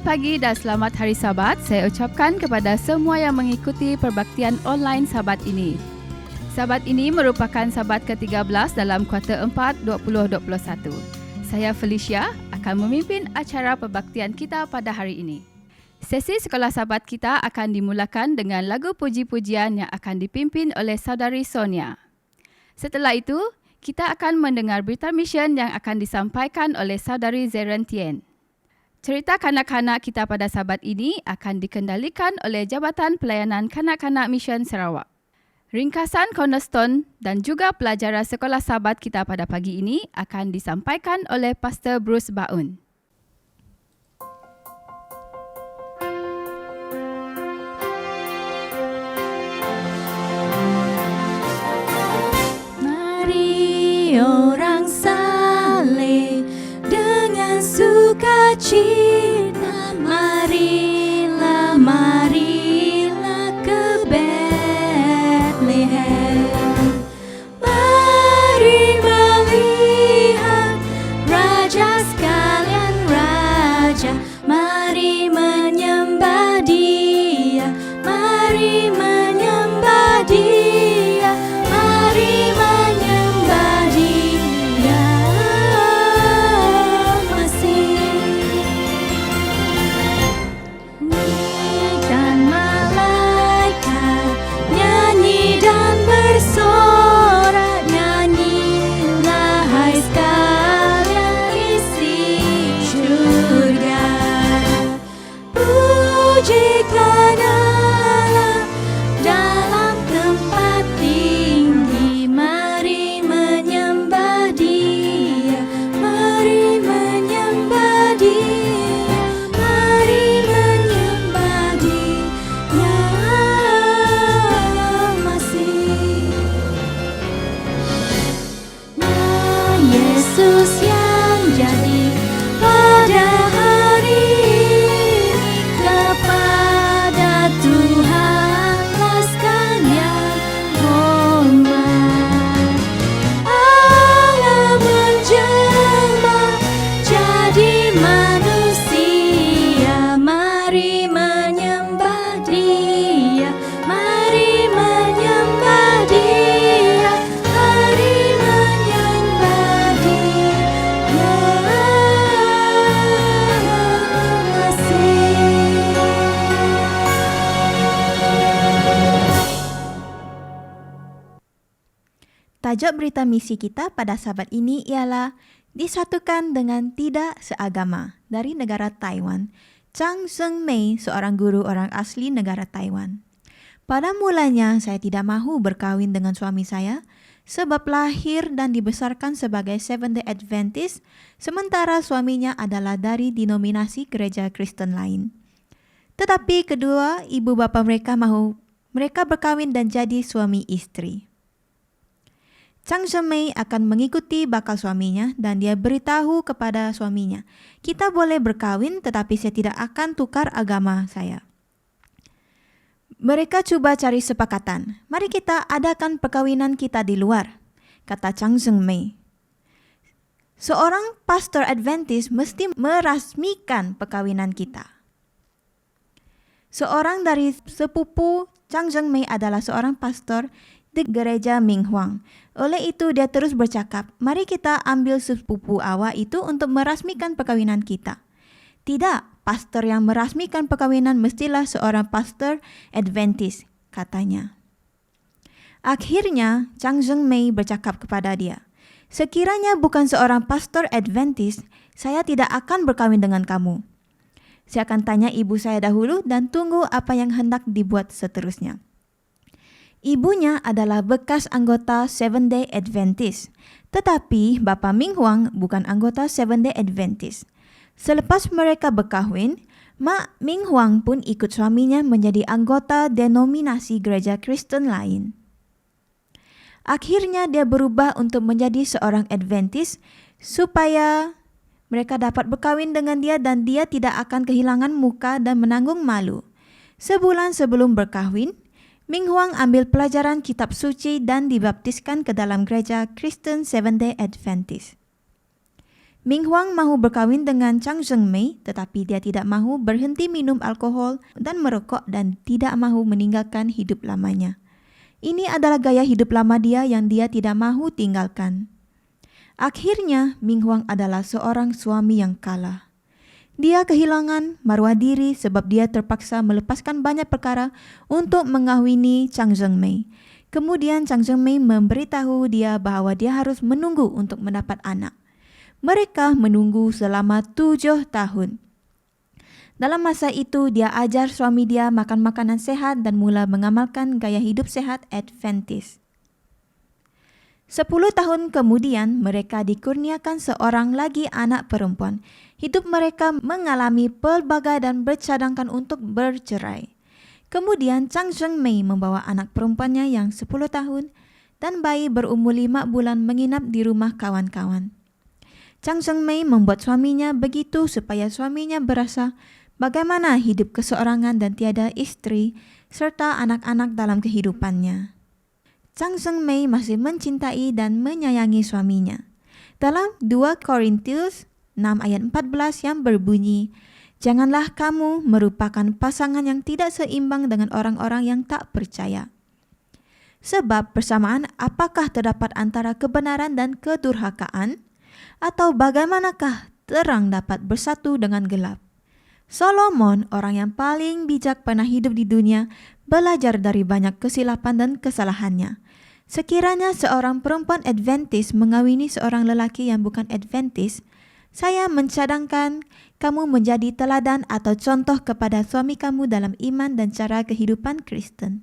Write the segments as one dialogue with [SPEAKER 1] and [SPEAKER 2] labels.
[SPEAKER 1] Selamat pagi dan selamat Hari Sabat. Saya ucapkan kepada semua yang mengikuti perbaktian online Sabat ini. Sabat ini merupakan Sabat ke-13 dalam kuarter 4 2021. Saya Felicia akan memimpin acara perbaktian kita pada hari ini. Sesi sekolah Sabat kita akan dimulakan dengan lagu puji-pujian yang akan dipimpin oleh Saudari Sonia. Setelah itu, kita akan mendengar berita mission yang akan disampaikan oleh Saudari Zeren Tien. Cerita kanak-kanak kita pada Sabat ini akan dikendalikan oleh Jabatan Pelayanan Kanak-Kanak Mission Sarawak. Ringkasan Cornerstone dan juga pelajaran sekolah Sabat kita pada pagi ini akan disampaikan oleh Pastor Bruce Baun.
[SPEAKER 2] Mari orang saleh dengan sukacita, marilah, marilah ke Bethlehem. Mari melihat raja sekalian raja, mari menyembah Dia, mari menyembah Dia, mari menyembah Dia. Dan malaikat nyanyi dan bersorak, nyanyilah hai sekalian isi syurga. Pujikan Allah dalam tempat tinggi, mari menyembah Dia, mari menyembah Dia, mari menyembah Dia masih. Nah, Yesus yang jadi pada hari ini, kepada Tuhanlah sekalian hormat. Allah menjelma jadi manusia, mari menyembah Dia, mari menyembah Dia, mari menyembah Dia masih.
[SPEAKER 3] Tajuk berita misi kita pada Sabat ini ialah disatukan dengan tidak seagama dari negara Taiwan. Chang Zheng Mei, seorang guru orang asli negara Taiwan. Pada mulanya saya tidak mahu berkahwin dengan suami saya sebab lahir dan dibesarkan sebagai Seventh-day Adventist, sementara suaminya adalah dari denominasi gereja Kristen lain. Tetapi kedua ibu bapa mereka mahu mereka berkahwin dan jadi suami istri. Chang Zheng akan mengikuti bakal suaminya dan dia beritahu kepada suaminya, kita boleh berkahwin tetapi saya tidak akan tukar agama saya. Mereka cuba cari sepakatan. Mari kita adakan perkawinan kita di luar, kata Chang Zheng. Seorang pastor Adventist mesti merasmikan perkawinan kita. Seorang dari sepupu Chang Zheng adalah seorang pastor di gereja Ming Huang. Oleh itu dia terus bercakap, mari kita ambil sepupu awak itu untuk merasmikan perkawinan kita. Tidak, pastor yang merasmikan perkawinan mestilah seorang pastor Adventist, katanya. Akhirnya Chang Zheng bercakap kepada dia, sekiranya bukan seorang pastor Adventist, saya tidak akan berkahwin dengan kamu. Saya akan tanya ibu saya dahulu dan tunggu apa yang hendak dibuat seterusnya. Ibunya adalah bekas anggota Seventh-day Adventist, tetapi Bapa Ming Huang bukan anggota Seventh-day Adventist. Selepas mereka berkahwin, Mak Ming Huang pun ikut suaminya menjadi anggota denominasi gereja Kristen lain. Akhirnya dia berubah untuk menjadi seorang Adventist supaya mereka dapat berkahwin dengan dia dan dia tidak akan kehilangan muka dan menanggung malu. Sebulan sebelum berkahwin, Ming Huang ambil pelajaran kitab suci dan dibaptiskan ke dalam gereja Kristen Seventh-day Adventist. Ming Huang mahu berkahwin dengan Chang Zhengmei, tetapi dia tidak mahu berhenti minum alkohol dan merokok dan tidak mahu meninggalkan hidup lamanya. Ini adalah gaya hidup lama dia yang dia tidak mahu tinggalkan. Akhirnya, Ming Huang adalah seorang suami yang kalah. Dia kehilangan maruah diri sebab dia terpaksa melepaskan banyak perkara untuk mengahwini Chang Zhengmei. Kemudian Chang Zhengmei memberitahu dia bahawa dia harus menunggu untuk mendapat anak. Mereka menunggu selama 7 tahun. Dalam masa itu, dia ajar suami dia makan makanan sehat dan mula mengamalkan gaya hidup sehat Adventist. 10 tahun kemudian, mereka dikurniakan seorang lagi anak perempuan. Hidup mereka mengalami pelbagai dan bercadangkan untuk bercerai. Kemudian, Chang Zhengmei membawa anak perempuannya yang 10 tahun dan bayi berumur 5 bulan menginap di rumah kawan-kawan. Chang Zhengmei membuat suaminya begitu supaya suaminya berasa bagaimana hidup keseorangan dan tiada istri serta anak-anak dalam kehidupannya. Chang Zhengmei masih mencintai dan menyayangi suaminya. Dalam 2 Korintus 6 ayat 14 yang berbunyi, "Janganlah kamu merupakan pasangan yang tidak seimbang dengan orang-orang yang tak percaya. Sebab persamaan apakah terdapat antara kebenaran dan kedurhakaan? Atau bagaimanakah terang dapat bersatu dengan gelap?" Solomon, orang yang paling bijak pernah hidup di dunia, belajar dari banyak kesilapan dan kesalahannya. Sekiranya seorang perempuan Adventist mengawini seorang lelaki yang bukan Adventist, saya mencadangkan kamu menjadi teladan atau contoh kepada suami kamu dalam iman dan cara kehidupan Kristen.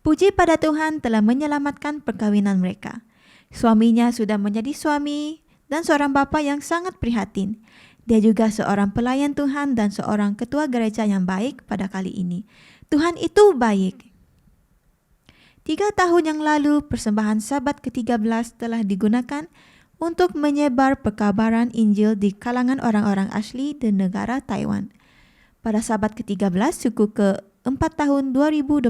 [SPEAKER 3] Puji pada Tuhan telah menyelamatkan perkawinan mereka. Suaminya sudah menjadi suami dan seorang bapa yang sangat prihatin. Dia juga seorang pelayan Tuhan dan seorang ketua gereja yang baik pada kali ini. Tuhan itu baik. 3 tahun yang lalu, persembahan Sabat ke-13 telah digunakan untuk menyebar perkabaran Injil di kalangan orang-orang asli di negara Taiwan. Pada Sabat ke-13, suku ke-4 tahun 2021,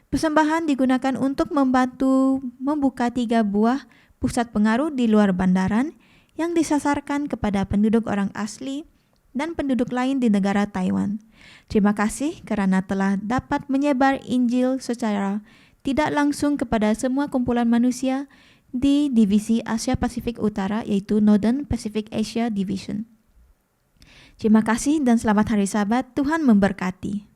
[SPEAKER 3] persembahan digunakan untuk membantu membuka 3 buah pusat pengaruh di luar bandaran yang disasarkan kepada penduduk orang asli dan penduduk lain di negara Taiwan. Terima kasih kerana telah dapat menyebar Injil secara tidak langsung kepada semua kumpulan manusia di Divisi Asia Pasifik Utara, yaitu Northern Pacific Asia Division. Terima kasih dan selamat Hari Sabat. Tuhan memberkati.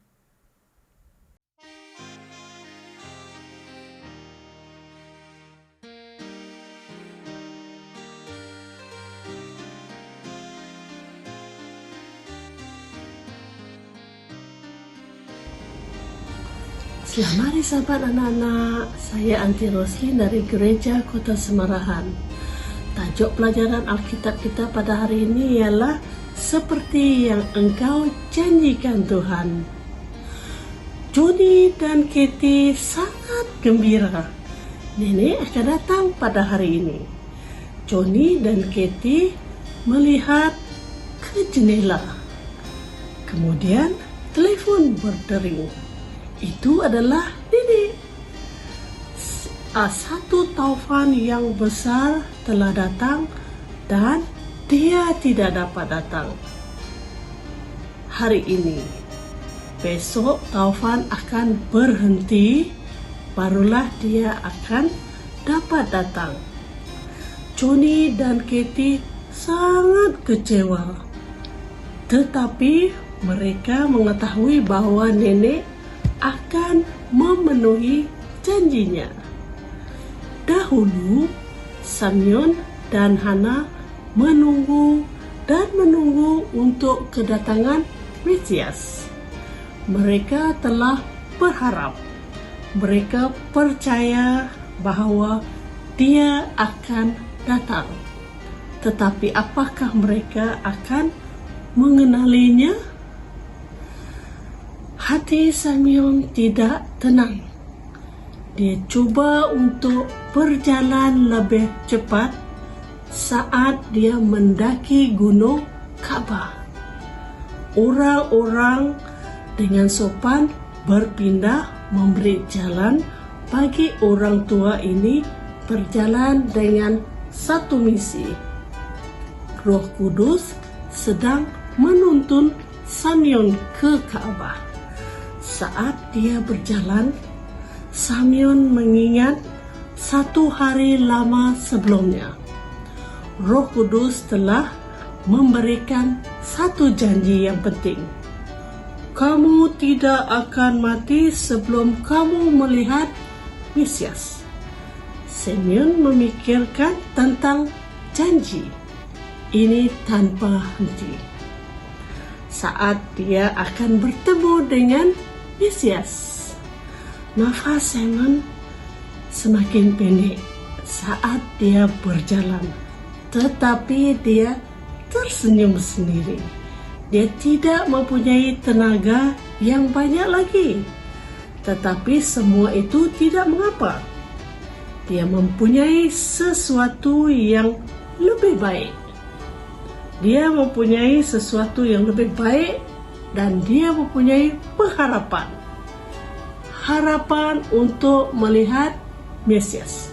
[SPEAKER 4] Selamat hari Sabat anak-anak, saya Anti Roslin dari Gereja Kota Semarahan. Tajuk pelajaran Alkitab kita pada hari ini ialah seperti yang engkau janjikan Tuhan. Johnny dan Katie sangat gembira. Nenek akan datang pada hari ini. Johnny dan Katie melihat ke jendela. Kemudian telefon berdering. Itu adalah Nenek. Satu taufan yang besar telah datang dan dia tidak dapat datang hari ini. Besok taufan akan berhenti, barulah dia akan dapat datang. Johnny dan Katie sangat kecewa. Tetapi mereka mengetahui bahwa Nenek akan memenuhi janjinya. Dahulu, Samyon dan Hana menunggu untuk kedatangan Mesias. Mereka telah berharap. Mereka percaya bahawa dia akan datang. Tetapi apakah mereka akan mengenalinya? Hati Samyon tidak tenang. Dia cuba untuk berjalan lebih cepat saat dia mendaki gunung Ka'bah. Orang-orang dengan sopan berpindah memberi jalan bagi orang tua ini berjalan dengan satu misi, Roh Kudus sedang menuntun Simeon ke Ka'bah. Saat dia berjalan, Simeon mengingat 1 hari lama sebelumnya. Roh Kudus telah memberikan satu janji yang penting. Kamu tidak akan mati sebelum kamu melihat Mesias. Simeon memikirkan tentang janji ini tanpa henti. Saat dia akan bertemu dengan Mesias, nafas Simeon semakin pendek saat dia berjalan, tetapi dia tersenyum sendiri. Dia tidak mempunyai tenaga yang banyak lagi, tetapi semua itu tidak mengapa. Dia mempunyai sesuatu yang lebih baik. Dia mempunyai sesuatu yang lebih baik dan dia mempunyai pengharapan. Harapan untuk melihat Mesias.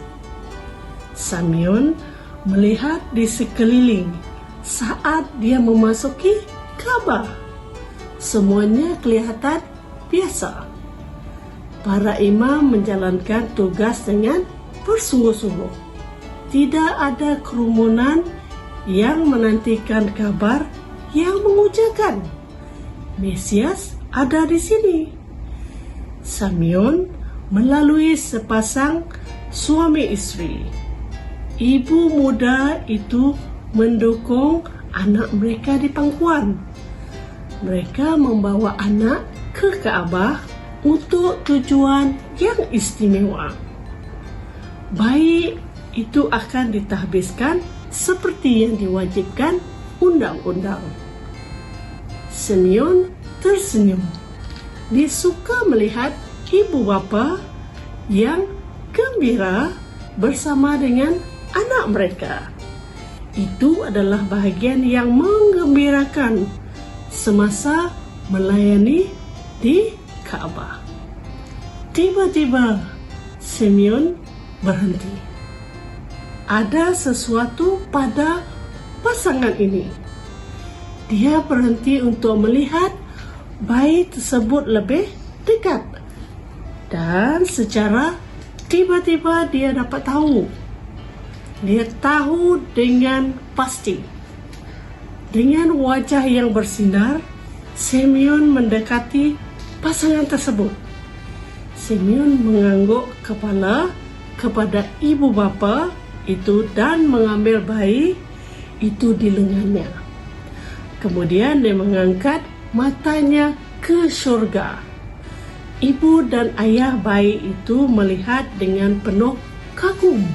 [SPEAKER 4] Simeon melihat di sekeliling saat dia memasuki Ka'bah. Semuanya kelihatan biasa. Para imam menjalankan tugas dengan bersungguh-sungguh. Tidak ada kerumunan yang menantikan kabar yang mengujakan Mesias ada di sini. Simeon melalui sepasang suami istri. Ibu muda itu mendukung anak mereka di pangkuan. Mereka membawa anak ke Ka'bah untuk tujuan yang istimewa. Bayi itu akan ditahbiskan seperti yang diwajibkan undang-undang. Simeon tersenyum. Dia suka melihat ibu bapa yang gembira bersama dengan anak mereka. Itu adalah bahagian yang menggembirakan semasa melayani di Ka'bah. Tiba-tiba Simeon berhenti. Ada sesuatu pada pasangan ini. Dia berhenti untuk melihat bayi tersebut lebih dekat. Dan secara tiba-tiba dia dapat tahu. Dia tahu dengan pasti. Dengan wajah yang bersinar, Simeon mendekati pasangan tersebut. Simeon mengangguk kepala kepada ibu bapa itu dan mengambil bayi itu di lengannya. Kemudian dia mengangkat matanya ke surga. Ibu dan ayah bayi itu melihat dengan penuh kagum.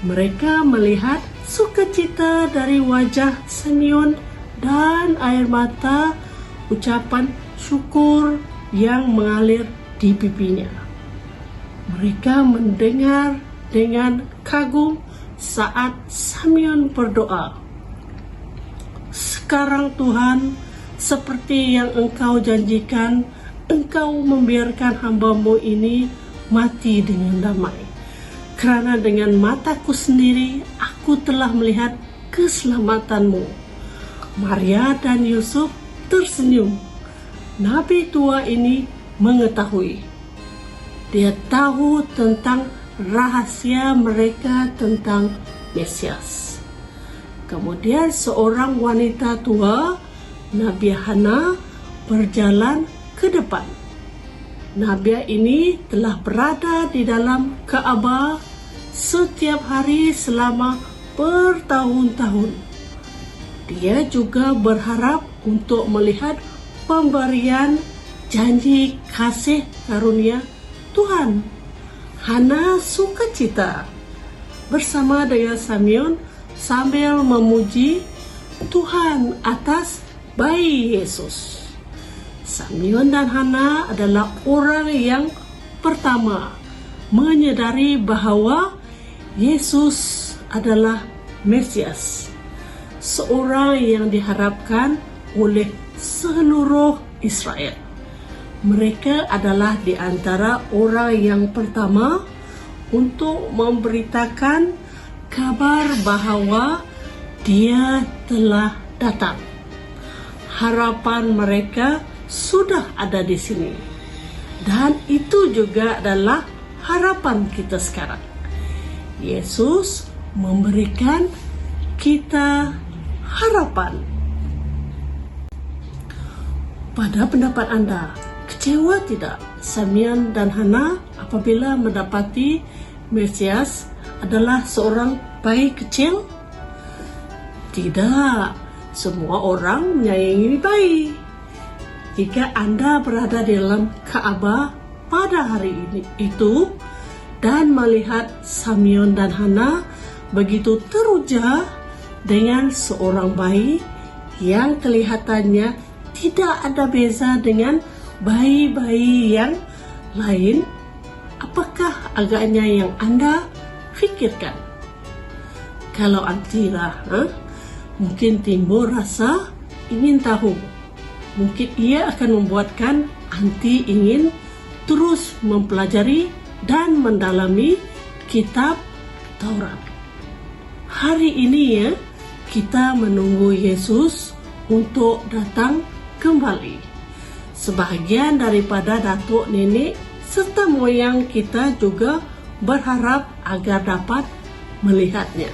[SPEAKER 4] Mereka melihat sukacita dari wajah Simeon dan air mata ucapan syukur yang mengalir di pipinya. Mereka mendengar dengan kagum saat Simeon berdoa. Sekarang Tuhan, seperti yang Engkau janjikan, Engkau membiarkan hamba-Mu ini mati dengan damai. Kerana dengan mataku sendiri, aku telah melihat keselamatan-Mu. Maria dan Yusuf tersenyum. Nabi tua ini mengetahui. Dia tahu tentang rahasia mereka tentang Mesias. Kemudian seorang wanita tua, Nabi Hana, berjalan ke depan. Nabi ini telah berada di dalam Ka'bah setiap hari selama bertahun-tahun. Dia juga berharap untuk melihat pemberian janji kasih karunia Tuhan. Hana sukacita bersama dengan Simeon sambil memuji Tuhan atas bayi Yesus. Simeon dan Hana adalah orang yang pertama menyadari bahawa Yesus adalah Mesias, seorang yang diharapkan oleh seluruh Israel. Mereka adalah di antara orang yang pertama untuk memberitakan kabar bahawa Dia telah datang. Harapan mereka sudah ada di sini. Dan itu juga adalah harapan kita sekarang. Yesus memberikan kita harapan. Pada pendapat Anda, kecewa tidak Simeon dan Hana apabila mendapati Mesias adalah seorang bayi kecil? Tidak, semua orang menyayangi bayi. Jika Anda berada di dalam Ka'bah pada hari itu dan melihat Simeon dan Hana begitu teruja dengan seorang bayi yang kelihatannya tidak ada beza dengan bayi-bayi yang lain, apakah agaknya yang Anda pikirkan? Kalau Antira, mungkin timbul rasa ingin tahu. Mungkin ia akan membuatkan Anti ingin terus mempelajari dan mendalami kitab Taurat. Hari ini kita menunggu Yesus untuk datang kembali. Sebahagian daripada datuk nenek serta moyang kita juga berharap agar dapat melihatnya.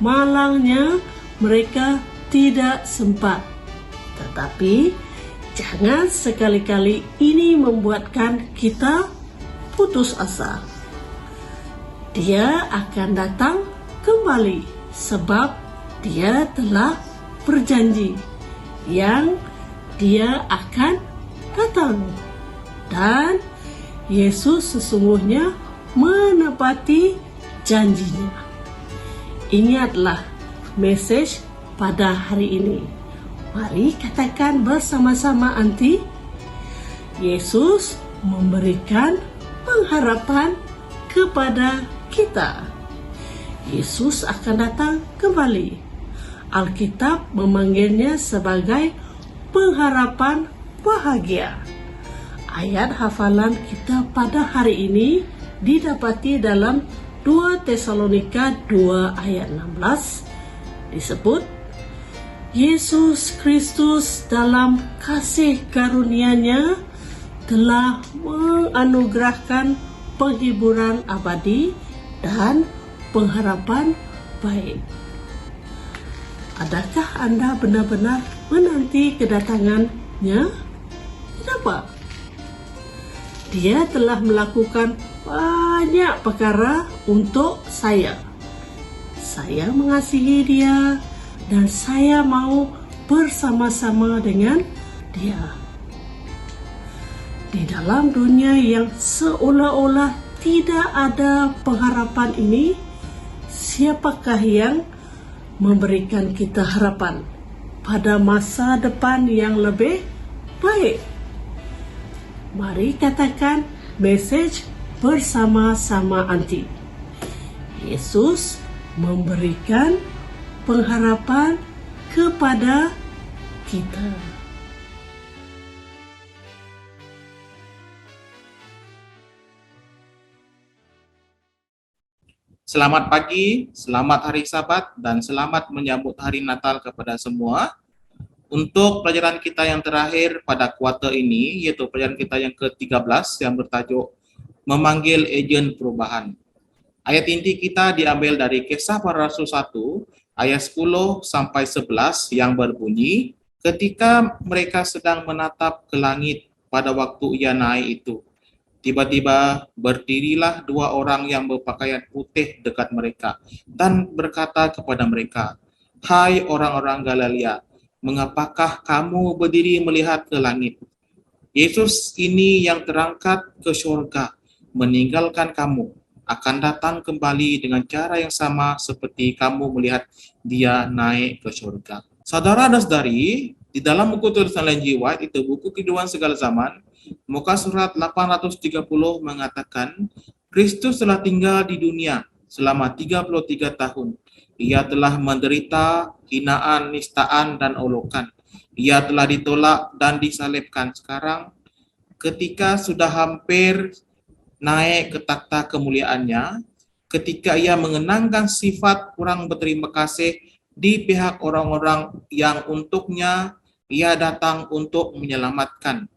[SPEAKER 4] Malangnya mereka tidak sempat. Tetapi jangan sekali-kali ini membuatkan kita putus asa. Dia akan datang kembali sebab dia telah berjanji yang dia akan datang. Dan Yesus sesungguhnya menepati janjinya. Ingatlah message pada hari ini. Mari katakan bersama-sama Anti, Yesus memberikan pengharapan kepada kita. Yesus akan datang kembali. Alkitab memanggilnya sebagai pengharapan bahagia. Ayat hafalan kita pada hari ini didapati dalam 2 Tesalonika 2 ayat 16 disebut, Yesus Kristus dalam kasih karunia-Nya telah menganugerahkan penghiburan abadi dan pengharapan baik. Adakah Anda benar-benar menanti kedatangannya? Kenapa? Dia telah melakukan banyak perkara untuk saya. Saya mengasihi dia dan saya mau bersama-sama dengan dia. Di dalam dunia yang seolah-olah tidak ada pengharapan ini, siapakah yang memberikan kita harapan pada masa depan yang lebih baik? Mari katakan message bersama-sama Anti. Yesus memberikan pengharapan kepada kita.
[SPEAKER 5] Selamat pagi, selamat hari Sabat, dan selamat menyambut hari Natal kepada semua. Untuk pelajaran kita yang terakhir pada kuarter ini, yaitu pelajaran kita yang ke-13 yang bertajuk Memanggil Ejen Perubahan. Ayat inti kita diambil dari Kisah Para Rasul 1, ayat 10 sampai 11 yang berbunyi, ketika mereka sedang menatap ke langit pada waktu ia naik itu, tiba-tiba berdirilah dua orang yang berpakaian putih dekat mereka dan berkata kepada mereka, "Hai orang-orang Galilea, mengapakah kamu berdiri melihat ke langit? Yesus ini yang terangkat ke surga, meninggalkan kamu, akan datang kembali dengan cara yang sama seperti kamu melihat dia naik ke surga." Saudara dan saudari, di dalam buku tulisan Ellen G. White, itu buku kehidupan segala zaman, muka surat 830 mengatakan, Kristus telah tinggal di dunia selama 33 tahun. Ia telah menderita hinaan, nistaan, dan olokan. Ia telah ditolak dan disalibkan. Sekarang, ketika sudah hampir naik ke takhta kemuliaannya, ketika ia mengenangkan sifat kurang berterima kasih di pihak orang-orang yang untuknya ia datang untuk menyelamatkan.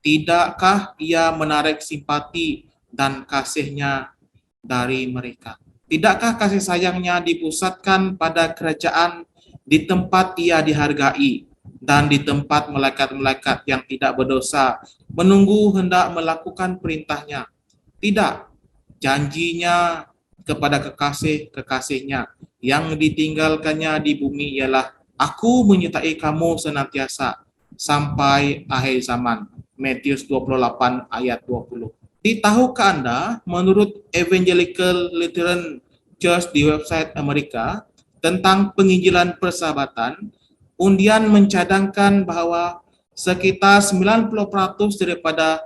[SPEAKER 5] Tidakkah ia menarik simpati dan kasihnya dari mereka? Tidakkah kasih sayangnya dipusatkan pada kerajaan di tempat ia dihargai dan di tempat malaikat-malaikat yang tidak berdosa menunggu hendak melakukan perintahnya? Tidak, janjinya kepada kekasih-kekasihnya yang ditinggalkannya di bumi ialah, aku menyertai kamu senantiasa sampai akhir zaman. Matius 28 ayat 20. Tahukah Anda, menurut Evangelical Lutheran Church di website Amerika tentang penginjilan persahabatan, undian mencadangkan bahwa sekitar 90% daripada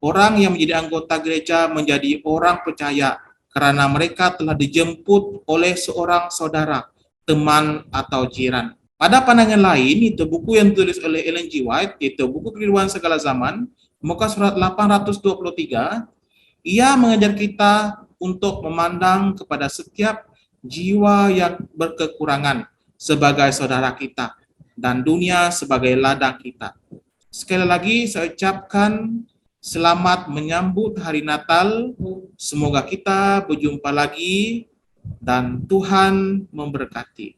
[SPEAKER 5] orang yang menjadi anggota gereja menjadi orang percaya karena mereka telah dijemput oleh seorang saudara, teman, atau jiran. Pada pandangan lain, itu buku yang ditulis oleh Ellen G. White, yaitu buku Kehidupan Segala Zaman, muka surat 823, ia mengajar kita untuk memandang kepada setiap jiwa yang berkekurangan sebagai saudara kita dan dunia sebagai ladang kita. Sekali lagi saya ucapkan selamat menyambut hari Natal. Semoga kita berjumpa lagi dan Tuhan memberkati.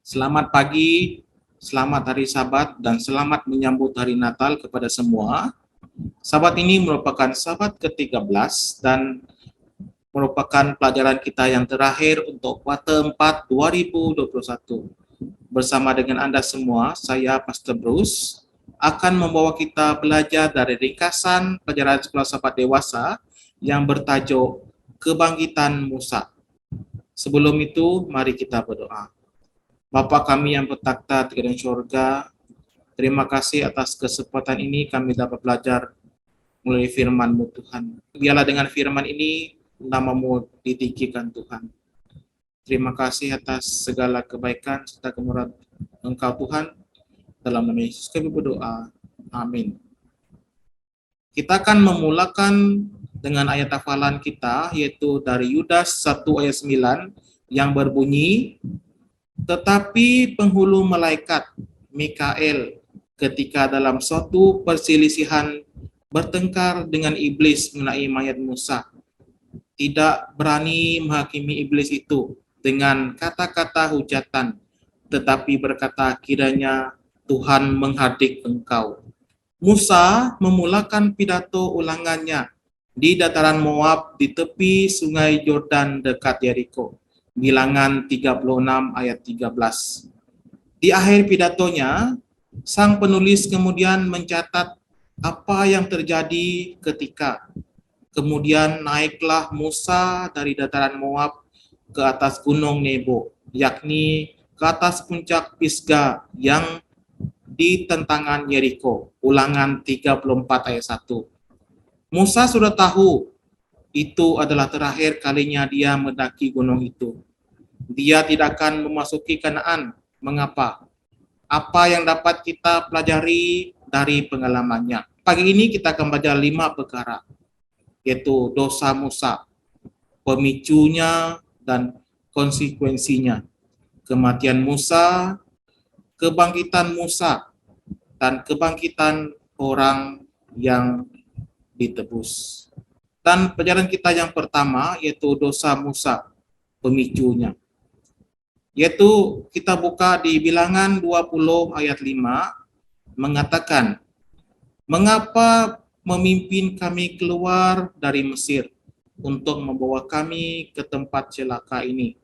[SPEAKER 5] Selamat pagi, selamat hari Sabat, dan selamat menyambut hari Natal kepada semua. Sabat ini merupakan Sabat ke-13 dan merupakan pelajaran kita yang terakhir untuk kuartal 4 2021. Bersama dengan Anda semua, saya Pastor Bruce akan membawa kita belajar dari ringkasan pelajaran Sekolah Sabat Dewasa yang bertajuk Kebangkitan Musa. Sebelum itu, mari kita berdoa. Bapa kami yang bertakhta di dalam surga, terima kasih atas kesempatan ini kami dapat belajar melalui firman-Mu Tuhan. Biarlah dengan firman ini nama-Mu ditinggikan Tuhan. Terima kasih atas segala kebaikan serta kemurahan Engkau Tuhan. Dalam nama Yesus kami berdoa. Amin. Kita akan memulakan dengan ayat hafalan kita, yaitu dari Yudas 1 ayat 9 yang berbunyi, tetapi penghulu malaikat Mikael ketika dalam suatu perselisihan bertengkar dengan iblis mengenai mayat Musa, tidak berani menghakimi iblis itu dengan kata-kata hujatan, tetapi berkata, kiranya Tuhan menghardik engkau. Musa memulakan pidato ulangannya di dataran Moab di tepi sungai Yordan dekat Yeriko. Bilangan 36 ayat 13. Di akhir pidatonya, sang penulis kemudian mencatat apa yang terjadi ketika kemudian naiklah Musa dari dataran Moab ke atas gunung Nebo, yakni ke atas puncak Pisgah yang di tentangan Yeriko. Ulangan 34 ayat 1. Musa sudah tahu itu adalah terakhir kalinya dia mendaki gunung itu. Dia tidak akan memasuki Kanaan. Mengapa? Apa yang dapat kita pelajari dari pengalamannya? Pagi ini kita akan belajar 5 perkara, yaitu dosa Musa, pemicunya dan konsekuensinya, kematian Musa, kebangkitan Musa, dan kebangkitan orang yang ditebus. Dan pelajaran kita yang pertama yaitu dosa Musa, pemicunya. Yaitu kita buka di Bilangan 20 ayat 5 mengatakan, mengapa memimpin kami keluar dari Mesir untuk membawa kami ke tempat celaka ini,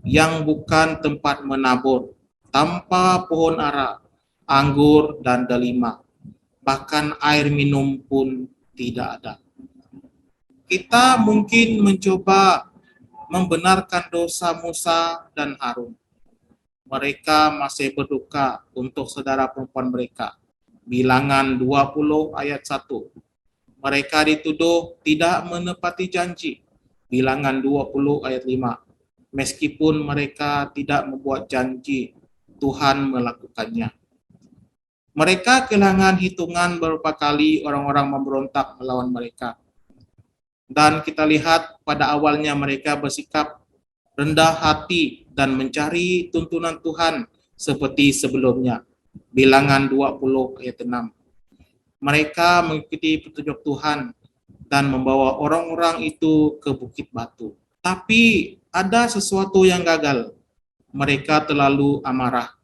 [SPEAKER 5] yang bukan tempat menabur, tanpa pohon ara, anggur, dan delima, bahkan air minum pun tidak ada. Kita mungkin mencoba membenarkan dosa Musa dan Harun. Mereka masih berduka untuk saudara perempuan mereka. Bilangan 20 ayat 1. Mereka dituduh tidak menepati janji. Bilangan 20 ayat 5. Meskipun mereka tidak membuat janji, Tuhan melakukannya. Mereka kehilangan hitungan beberapa kali orang-orang memberontak melawan mereka. Dan kita lihat pada awalnya mereka bersikap rendah hati, dan mencari tuntunan Tuhan seperti sebelumnya. Bilangan 20 ayat 6. Mereka mengikuti petunjuk Tuhan dan membawa orang-orang itu ke Bukit Batu. Tapi ada sesuatu yang gagal. Mereka terlalu amarah.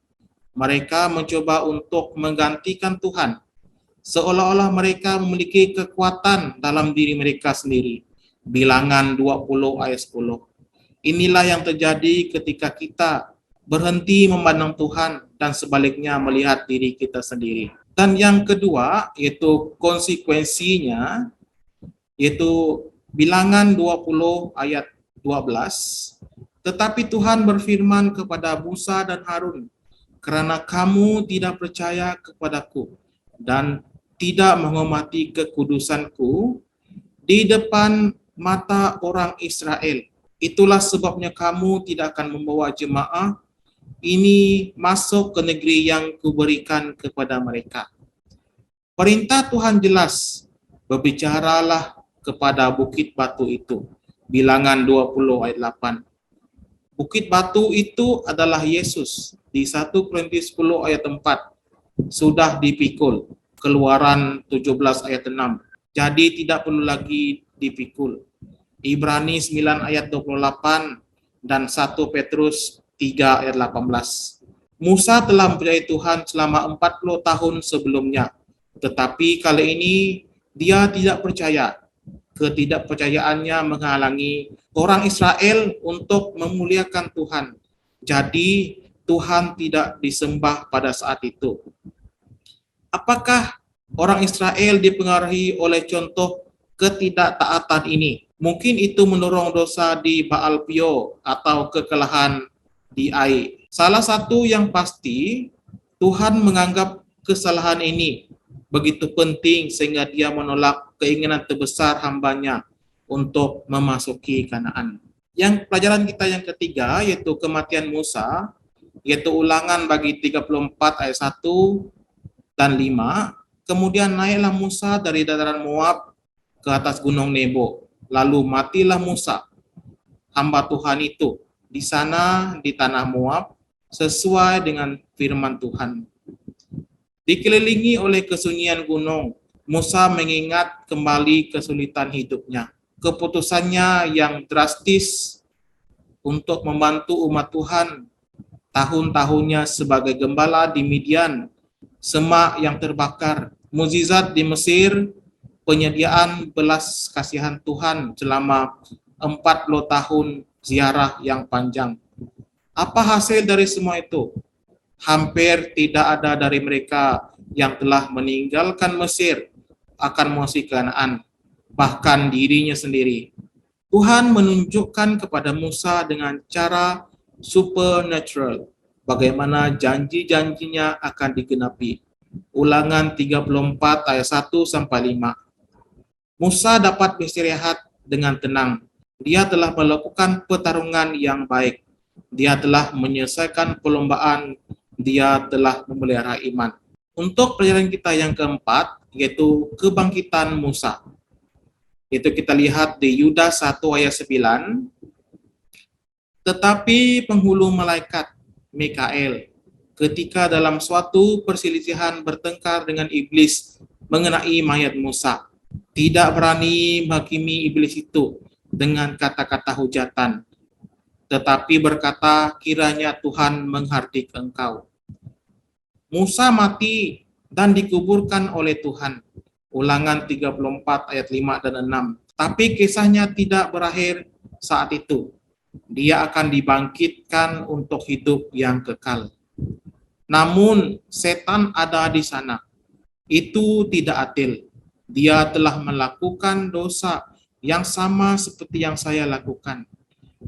[SPEAKER 5] Mereka mencoba untuk menggantikan Tuhan, seolah-olah mereka memiliki kekuatan dalam diri mereka sendiri. Bilangan 20 ayat 10. Inilah yang terjadi ketika kita berhenti memandang Tuhan dan sebaliknya melihat diri kita sendiri. Dan yang kedua, yaitu konsekuensinya, yaitu bilangan 20 ayat 12. Tetapi Tuhan berfirman kepada Musa dan Harun, "Kerana kamu tidak percaya kepadaku dan tidak menghormati kekudusanku di depan mata orang Israel, itulah sebabnya kamu tidak akan membawa jemaah ini masuk ke negeri yang kuberikan kepada mereka." Perintah Tuhan jelas, berbicaralah kepada bukit batu itu. Bilangan 20 ayat 8. Bukit batu itu adalah Yesus. Di 1 Korintus 10 ayat 4 sudah dipikul. Keluaran 17 ayat 6. Jadi tidak perlu lagi dipikul. Ibrani 9 ayat 28 dan 1 Petrus 3 ayat 18. Musa telah mempercayai Tuhan selama 40 tahun sebelumnya. Tetapi kali ini dia tidak percaya. Ketidakpercayaannya menghalangi orang Israel untuk memuliakan Tuhan. Jadi Tuhan tidak disembah pada saat itu. Apakah orang Israel dipengaruhi oleh contoh ketidaktaatan ini? Mungkin itu mendorong dosa di Baal Pio atau kekalahan di Ai. Salah satu yang pasti, Tuhan menganggap kesalahan ini begitu penting sehingga dia menolak keinginan terbesar hambanya untuk memasuki Kanaan. Yang pelajaran kita yang ketiga yaitu kematian Musa, yaitu Ulangan bagi 34 ayat 1 dan 5. Kemudian naiklah Musa dari dataran Moab ke atas gunung Nebo. Lalu matilah Musa, hamba Tuhan itu, di sana di tanah Moab, sesuai dengan firman Tuhan. Dikelilingi oleh kesunyian gunung, Musa mengingat kembali kesulitan hidupnya. Keputusannya yang drastis untuk membantu umat Tuhan tahun-tahunnya sebagai gembala di Midian, semak yang terbakar, mukjizat di Mesir, penyediaan belas kasihan Tuhan selama 40 tahun ziarah yang panjang. Apa hasil dari semua itu? Hampir tidak ada dari mereka yang telah meninggalkan Mesir akan memasuki Kanaan, bahkan dirinya sendiri. Tuhan menunjukkan kepada Musa dengan cara supernatural bagaimana janji-janjinya akan digenapi. Ulangan 34 ayat 1 sampai 5. Musa dapat beristirahat dengan tenang. Dia telah melakukan pertarungan yang baik. Dia telah menyelesaikan perlombaan. Dia telah memelihara iman. Untuk pelajaran kita yang keempat, yaitu kebangkitan Musa. Itu kita lihat di Yudas 1 ayat 9. Tetapi penghulu malaikat Mikael ketika dalam suatu perselisihan bertengkar dengan iblis mengenai mayat Musa, tidak berani menghakimi iblis itu dengan kata-kata hujatan, tetapi berkata, kiranya Tuhan menghardik engkau. Musa mati dan dikuburkan oleh Tuhan. Ulangan 34 ayat 5 dan 6. Tapi kisahnya tidak berakhir saat itu. Dia akan dibangkitkan untuk hidup yang kekal. Namun setan ada di sana. Itu tidak adil. Dia telah melakukan dosa yang sama seperti yang saya lakukan.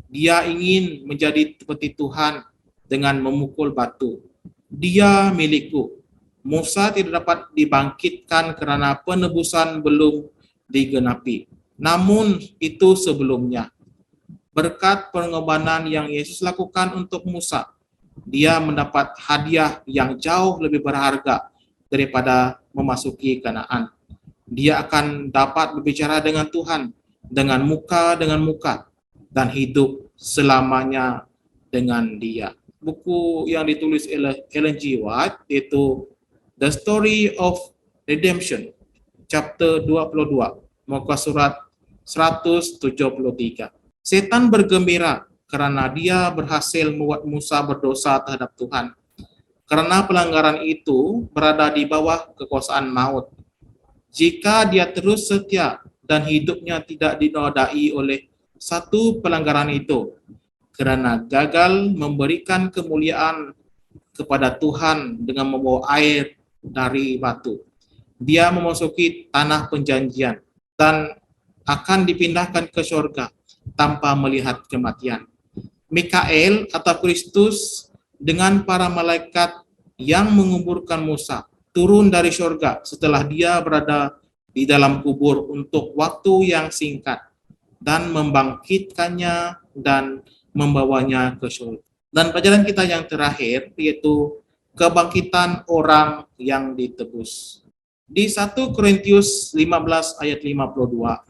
[SPEAKER 5] Dia ingin menjadi seperti Tuhan dengan memukul batu. Dia milikku. Musa tidak dapat dibangkitkan karena penebusan belum digenapi. Namun itu sebelumnya. Berkat pengorbanan yang Yesus lakukan untuk Musa, dia mendapat hadiah yang jauh lebih berharga daripada memasuki Kanaan. Dia akan dapat berbicara dengan Tuhan dengan muka. dan hidup selamanya dengan Dia. Buku yang ditulis oleh Ellen G. White yaitu The Story of Redemption, chapter 22, muka surat 173. Setan bergembira karena dia berhasil membuat Musa berdosa terhadap Tuhan. Karena pelanggaran itu berada di bawah kekuasaan maut. Jika dia terus setia dan hidupnya tidak dinodai oleh satu pelanggaran itu, karena gagal memberikan kemuliaan kepada Tuhan dengan membawa air dari batu, dia memasuki tanah perjanjian dan akan dipindahkan ke surga tanpa melihat kematian. Mikael atau Kristus dengan para malaikat yang menguburkan Musa turun dari surga setelah dia berada di dalam kubur untuk waktu yang singkat dan membangkitkannya dan membawanya ke surga. Dan pelajaran kita yang terakhir yaitu kebangkitan orang yang ditebus. Di 1 Korintius 15 ayat 52,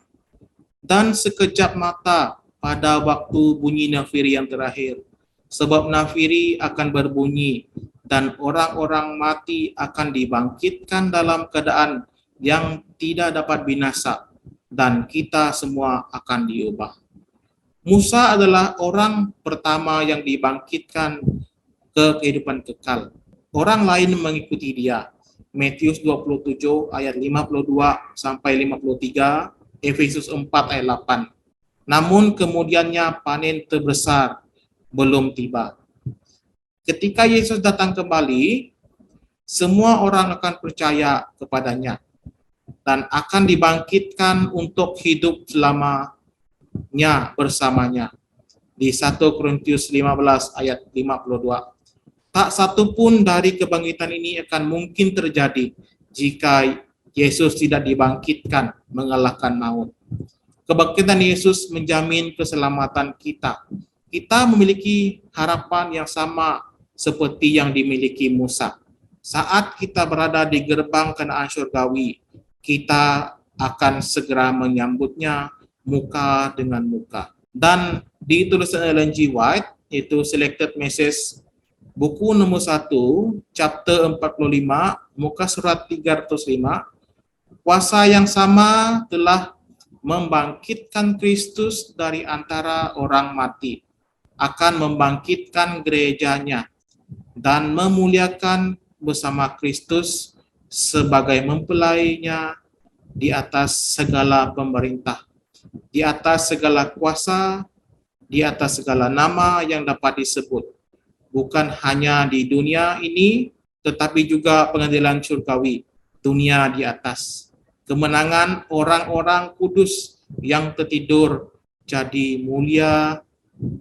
[SPEAKER 5] dan sekejap mata pada waktu bunyi nafiri yang terakhir, sebab nafiri akan berbunyi dan orang-orang mati akan dibangkitkan dalam keadaan yang tidak dapat binasa dan kita semua akan diubah. Musa adalah orang pertama yang dibangkitkan ke kehidupan kekal. Orang lain mengikuti dia. Matius 27 ayat 52 sampai 53, Efesus 4 ayat 8. Namun kemudiannya panen terbesar belum tiba. Ketika Yesus datang kembali, semua orang akan percaya kepadanya dan akan dibangkitkan untuk hidup selamanya bersamanya. Di 1 Korintius 15 ayat 52. Tak satu pun dari kebangkitan ini akan mungkin terjadi jika Yesus tidak dibangkitkan mengalahkan maut. Kebangkitan Yesus menjamin keselamatan kita. Kita memiliki harapan yang sama seperti yang dimiliki Musa. Saat kita berada di gerbang Kanaan surgawi, kita akan segera menyambutnya muka dengan muka. Dan ditulis oleh Ellen G. White, itu Selected Message, buku nomor 1, chapter 45, muka surat 305, kuasa yang sama telah membangkitkan Kristus dari antara orang mati, akan membangkitkan gerejanya dan memuliakan bersama Kristus sebagai mempelainya di atas segala pemerintah, di atas segala kuasa, di atas segala nama yang dapat disebut, bukan hanya di dunia ini, tetapi juga pengadilan surgawi, dunia di atas. Kemenangan orang-orang kudus yang tertidur jadi mulia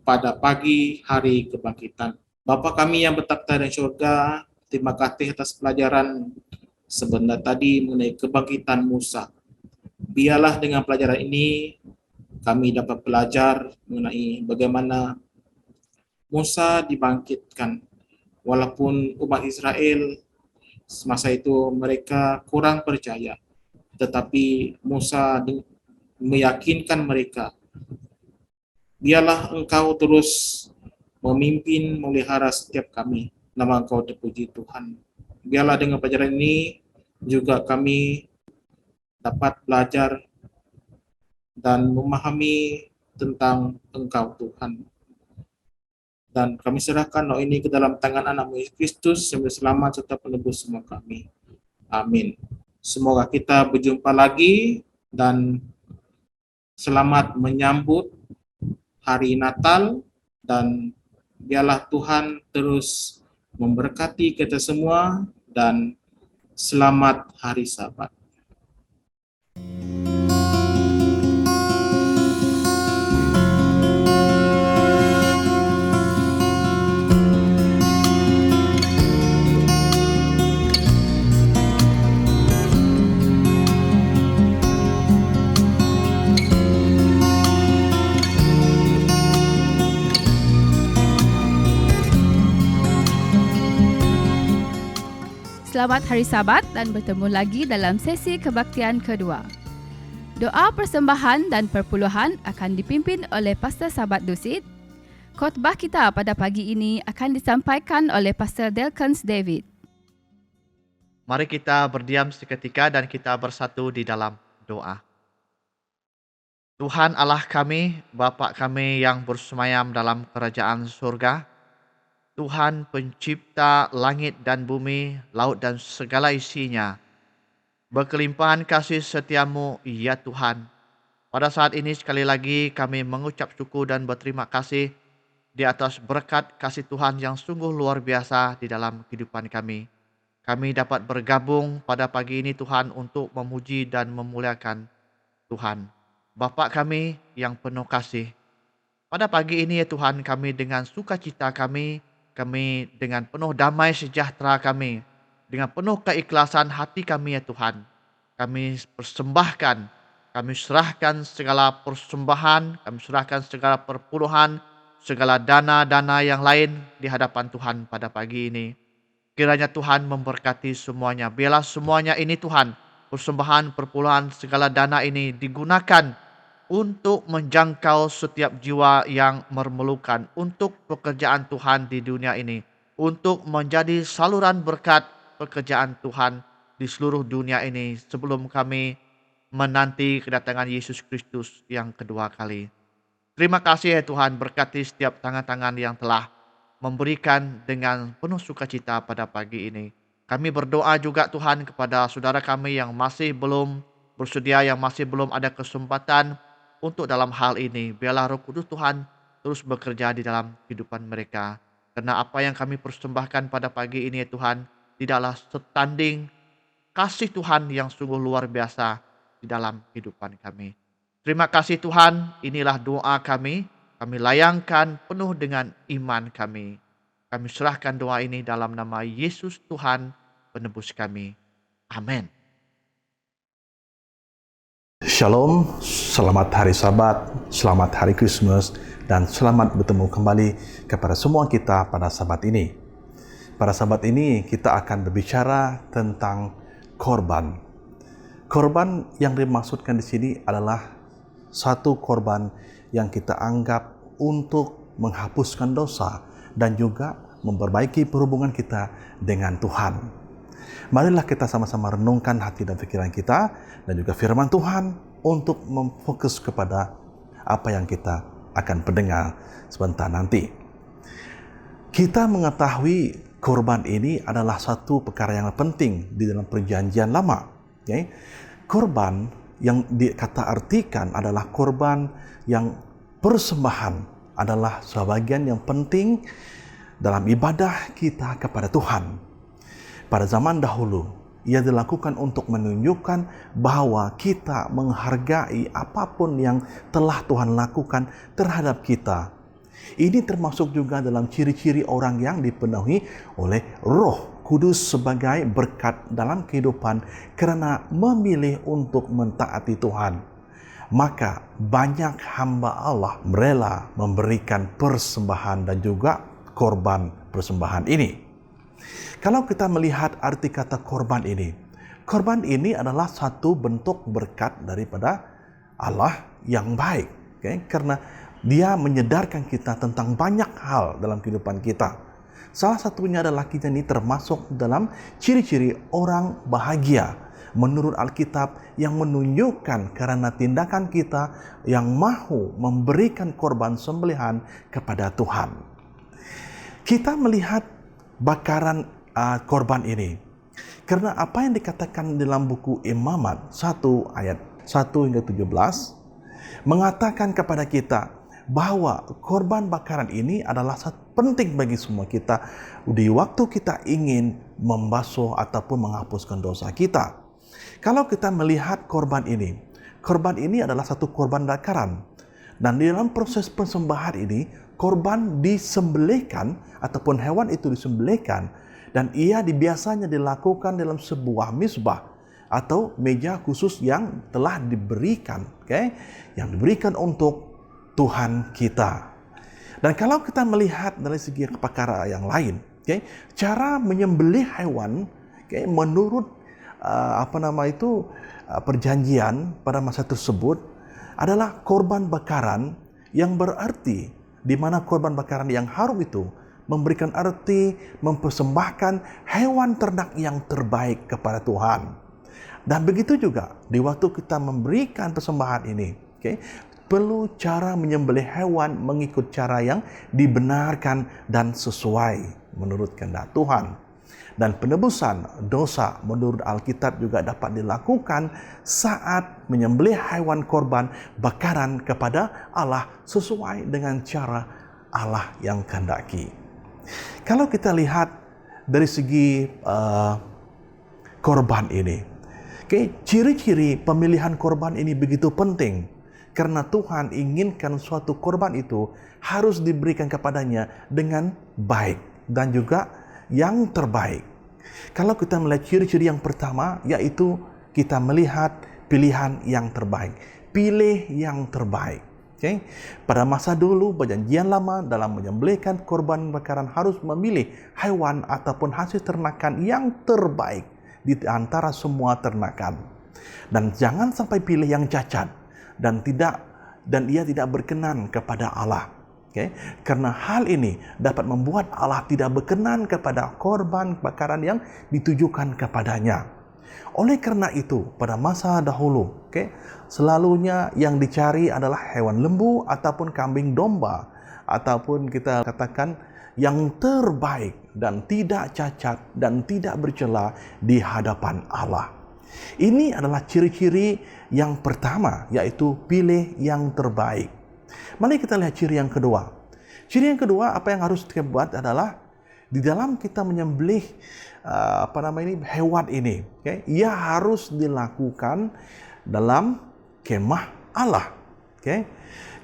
[SPEAKER 5] pada pagi hari kebangkitan. Bapa kami yang bertakhta di surga, terima kasih atas pelajaran sebentar tadi mengenai kebangkitan Musa. Biarlah dengan pelajaran ini kami dapat belajar mengenai bagaimana Musa dibangkitkan. Walaupun umat Israel semasa itu mereka kurang percaya, tetapi Musa meyakinkan mereka, biarlah engkau terus memimpin, memelihara setiap kami. Nama engkau terpuji Tuhan. Biarlah dengan pelajaran ini juga kami dapat belajar dan memahami tentang engkau Tuhan. Dan kami serahkan doa ini ke dalam tangan anak-Mu Yesus Kristus yang selamat serta penebus semua kami. Amin. Semoga kita berjumpa lagi dan selamat menyambut hari Natal, dan biarlah Tuhan terus memberkati kita semua dan selamat hari Sabat.
[SPEAKER 1] Selamat Hari Sabat dan bertemu lagi dalam sesi kebaktian kedua. Doa persembahan dan perpuluhan akan dipimpin oleh Pastor Sabat Dusit. Khotbah kita pada pagi ini akan disampaikan oleh Pastor Delkens David.
[SPEAKER 6] Mari kita berdiam seketika dan kita bersatu di dalam doa. Tuhan Allah kami, Bapa kami yang bersemayam dalam kerajaan surga, Tuhan pencipta langit dan bumi, laut dan segala isinya, berkelimpahan kasih setiamu, ya Tuhan. Pada saat ini sekali lagi kami mengucap syukur dan berterima kasih di atas berkat kasih Tuhan yang sungguh luar biasa di dalam kehidupan kami. Kami dapat bergabung pada pagi ini Tuhan untuk memuji dan memuliakan Tuhan. Bapa kami yang penuh kasih, pada pagi ini ya Tuhan, kami dengan sukacita kami dengan penuh damai sejahtera kami, dengan penuh keikhlasan hati kami ya Tuhan, kami persembahkan, kami serahkan segala persembahan, kami serahkan segala perpuluhan, segala dana-dana yang lain di hadapan Tuhan pada pagi ini. Kiranya Tuhan memberkati semuanya, biarlah semuanya ini Tuhan, persembahan, perpuluhan, segala dana ini digunakan untuk menjangkau setiap jiwa yang memerlukan, untuk pekerjaan Tuhan di dunia ini, untuk menjadi saluran berkat pekerjaan Tuhan di seluruh dunia ini sebelum kami menanti kedatangan Yesus Kristus yang kedua kali. Terima kasih ya Tuhan, berkati setiap tangan-tangan yang telah memberikan dengan penuh sukacita pada pagi ini. Kami berdoa juga Tuhan kepada saudara kami yang masih belum bersedia, yang masih belum ada kesempatan untuk dalam hal ini. Biarlah Roh Kudus Tuhan terus bekerja di dalam kehidupan mereka. Karena apa yang kami persembahkan pada pagi ini ya Tuhan, tidaklah setanding kasih Tuhan yang sungguh luar biasa di dalam kehidupan kami. Terima kasih Tuhan, inilah doa kami. Kami layangkan penuh dengan iman kami. Kami serahkan doa ini dalam nama Yesus Tuhan, penebus kami. Amin.
[SPEAKER 7] Shalom, selamat hari Sabat, selamat hari Christmas, dan selamat bertemu kembali kepada semua kita pada Sabat ini. Pada Sabat ini kita akan berbicara tentang korban. Korban yang dimaksudkan di sini adalah satu korban yang kita anggap untuk menghapuskan dosa dan juga memperbaiki perhubungan kita dengan Tuhan. Marilah kita sama-sama renungkan hati dan pikiran kita dan juga firman Tuhan untuk memfokus kepada apa yang kita akan pendengar sebentar nanti. Kita mengetahui korban ini adalah satu perkara yang penting di dalam perjanjian lama. Okay? Korban yang dikata artikan adalah korban yang persembahan adalah sebagian yang penting dalam ibadah kita kepada Tuhan. Pada zaman dahulu, ia dilakukan untuk menunjukkan bahwa kita menghargai apapun yang telah Tuhan lakukan terhadap kita. Ini termasuk juga dalam ciri-ciri orang yang dipenuhi oleh Roh Kudus sebagai berkat dalam kehidupan karena memilih untuk mentaati Tuhan. Maka banyak hamba Allah rela memberikan persembahan dan juga korban persembahan ini. Kalau kita melihat arti kata korban ini adalah satu bentuk berkat daripada Allah yang baik. Okay? Karena dia menyedarkan kita tentang banyak hal dalam kehidupan kita. Salah satunya adalah kita ini termasuk dalam ciri-ciri orang bahagia menurut Alkitab yang menunjukkan karena tindakan kita yang mahu memberikan korban sembelihan kepada Tuhan. Kita melihat bakaran korban ini karena apa yang dikatakan dalam buku Imamat 1 ayat 1 hingga 17 mengatakan kepada kita bahwa korban bakaran ini adalah penting bagi semua kita di waktu kita ingin membasuh ataupun menghapuskan dosa kita. Kalau kita melihat korban ini adalah satu korban bakaran, dan di dalam proses persembahan ini korban disembelihkan ataupun hewan itu disembelihkan, dan ia biasanya dilakukan dalam sebuah mezbah atau meja khusus yang telah diberikan, yang diberikan untuk Tuhan kita. Dan kalau kita melihat dari segi perkara yang lain, cara menyembelih hewan, menurut perjanjian pada masa tersebut adalah korban bakaran yang berarti, di mana korban bakaran yang harum itu memberikan arti mempersembahkan hewan ternak yang terbaik kepada Tuhan. Dan begitu juga di waktu kita memberikan persembahan ini, perlu cara menyembelih hewan mengikut cara yang dibenarkan dan sesuai menurut kehendak Tuhan. Dan penebusan dosa menurut Alkitab juga dapat dilakukan saat menyembelih hewan korban bakaran kepada Allah sesuai dengan cara Allah yang kehendaki. Kalau kita lihat dari segi korban ini, ciri-ciri pemilihan korban ini begitu penting karena Tuhan inginkan suatu korban itu harus diberikan kepadanya dengan baik dan juga yang terbaik. Kalau kita melihat ciri-ciri yang pertama, yaitu kita melihat pilihan yang terbaik. Pilih yang terbaik. Pada masa dulu, perjanjian lama dalam menyembelihkan korban bakaran harus memilih hewan ataupun hasil ternakan yang terbaik di antara semua ternakan. Dan jangan sampai pilih yang cacat dan ia tidak berkenan kepada Allah. Karena hal ini dapat membuat Allah tidak berkenan kepada korban bakaran yang ditujukan kepadanya. Oleh karena itu, pada masa dahulu, selalunya yang dicari adalah hewan lembu ataupun kambing domba, ataupun kita katakan yang terbaik dan tidak cacat dan tidak bercela di hadapan Allah. Ini adalah ciri-ciri yang pertama, yaitu pilih yang terbaik. Mari kita lihat ciri yang kedua. Ciri yang kedua, apa yang harus kita buat adalah di dalam kita menyembelih hewan ini, ia harus dilakukan dalam kemah Allah.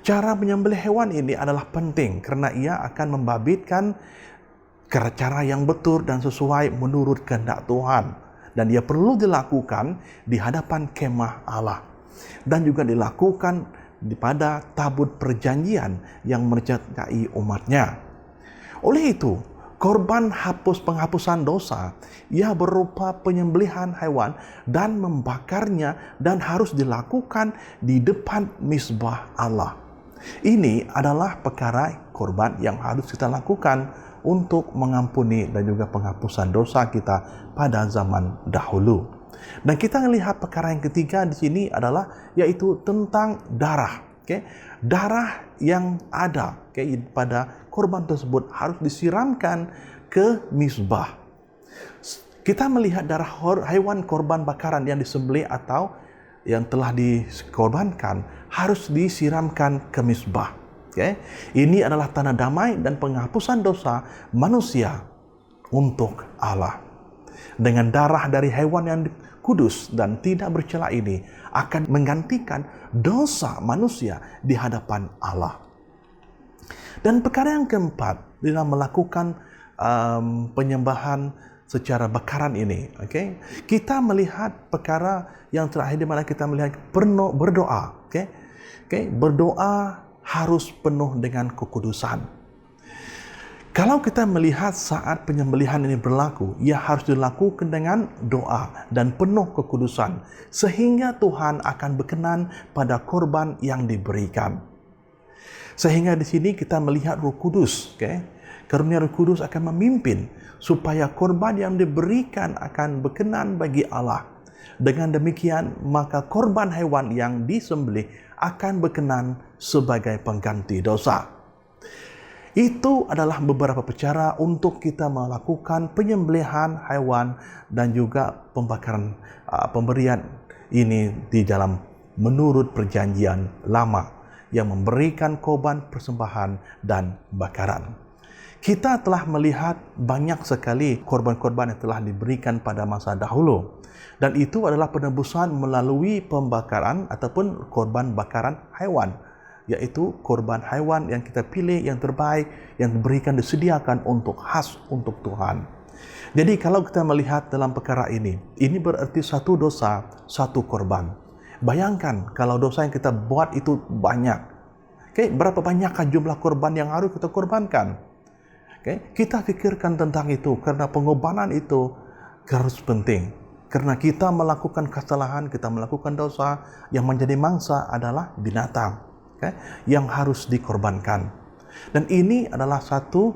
[SPEAKER 7] Cara menyembelih hewan ini adalah penting karena ia akan membabitkan cara yang betul dan sesuai menurut kehendak Tuhan, dan ia perlu dilakukan di hadapan kemah Allah dan juga dilakukan pada tabut perjanjian yang menyertai umatnya. Oleh itu, korban penghapusan dosa, ia berupa penyembelihan hewan dan membakarnya dan harus dilakukan di depan misbah Allah. Ini adalah perkara korban yang harus kita lakukan untuk mengampuni dan juga penghapusan dosa kita pada zaman dahulu. Dan kita melihat perkara yang ketiga di sini adalah yaitu tentang darah. Darah yang ada pada korban tersebut harus disiramkan ke misbah. Kita melihat darah hewan korban bakaran yang disembelih atau yang telah dikorbankan harus disiramkan ke misbah. Ini adalah tanda damai dan penghapusan dosa manusia untuk Allah. Dengan darah dari hewan yang kudus dan tidak bercela ini akan menggantikan dosa manusia di hadapan Allah. Dan perkara yang keempat, dalam melakukan penyembahan secara bakaran ini, kita melihat perkara yang terakhir di mana kita melihat berdoa. Berdoa harus penuh dengan kekudusan. Kalau kita melihat saat penyembelihan ini berlaku, ia harus dilakukan dengan doa dan penuh kekudusan, sehingga Tuhan akan berkenan pada korban yang diberikan. Sehingga di sini kita melihat Roh Kudus, karunia Roh Kudus akan memimpin supaya korban yang diberikan akan berkenan bagi Allah. Dengan demikian, maka korban hewan yang disembelih akan berkenan sebagai pengganti dosa. Itu adalah beberapa cara untuk kita melakukan penyembelihan hewan dan juga pemberian ini di dalam menurut perjanjian lama yang memberikan korban persembahan dan bakaran. Kita telah melihat banyak sekali korban-korban yang telah diberikan pada masa dahulu, dan itu adalah penebusan melalui pembakaran ataupun korban bakaran hewan, yaitu korban hewan yang kita pilih yang terbaik, yang diberikan disediakan untuk khas untuk Tuhan. Jadi kalau kita melihat dalam perkara ini berarti satu dosa, satu korban. Bayangkan kalau dosa yang kita buat itu banyak. Berapa banyakkah jumlah korban yang harus kita korbankan? Kita pikirkan tentang itu karena pengorbanan itu harus penting. Karena kita melakukan kesalahan, kita melakukan dosa, yang menjadi mangsa adalah binatang, yang harus dikorbankan. Dan ini adalah satu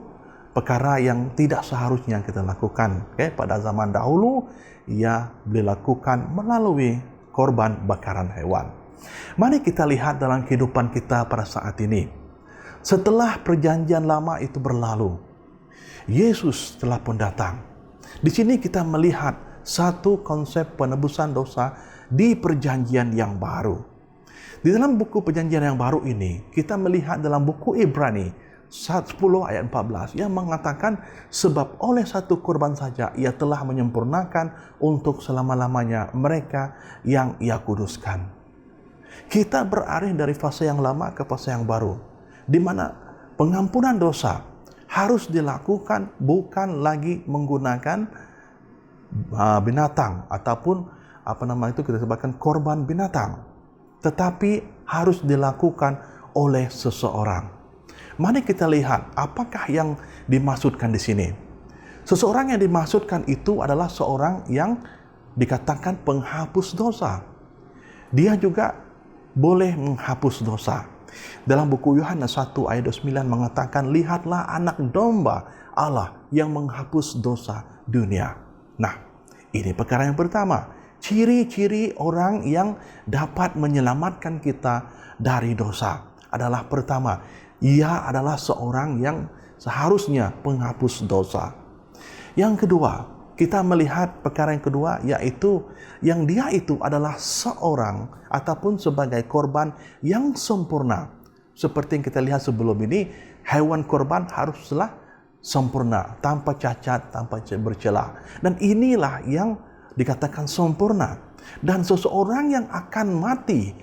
[SPEAKER 7] perkara yang tidak seharusnya kita lakukan. Pada zaman dahulu, ia dilakukan melalui korban bakaran hewan. Mari kita lihat dalam kehidupan kita pada saat ini. Setelah perjanjian lama itu berlalu, Yesus telah pun datang. Di sini kita melihat satu konsep penebusan dosa di perjanjian yang baru. Di dalam buku perjanjian yang baru ini, kita melihat dalam buku Ibrani 10 ayat 14 yang mengatakan, sebab oleh satu korban saja ia telah menyempurnakan untuk selama-lamanya mereka yang ia kuduskan. Kita beralih dari fase yang lama ke fase yang baru, di mana pengampunan dosa harus dilakukan bukan lagi menggunakan binatang ataupun kita sebutkan korban binatang, tetapi harus dilakukan oleh seseorang. Mari kita lihat apakah yang dimaksudkan di sini. Seseorang yang dimaksudkan itu adalah seorang yang dikatakan penghapus dosa. Dia juga boleh menghapus dosa. Dalam buku Yohanes 1 ayat 29 mengatakan, lihatlah anak domba Allah yang menghapus dosa dunia. Nah, ini perkara yang pertama. Ciri-ciri orang yang dapat menyelamatkan kita dari dosa adalah pertama, ia adalah seorang yang seharusnya penghapus dosa. Yang kedua, kita melihat perkara yang kedua, yaitu yang dia itu adalah seorang ataupun sebagai korban yang sempurna. Seperti yang kita lihat sebelum ini, hewan korban haruslah sempurna, tanpa cacat, tanpa bercela. Dan inilah yang dikatakan sempurna. Dan seseorang yang akan mati,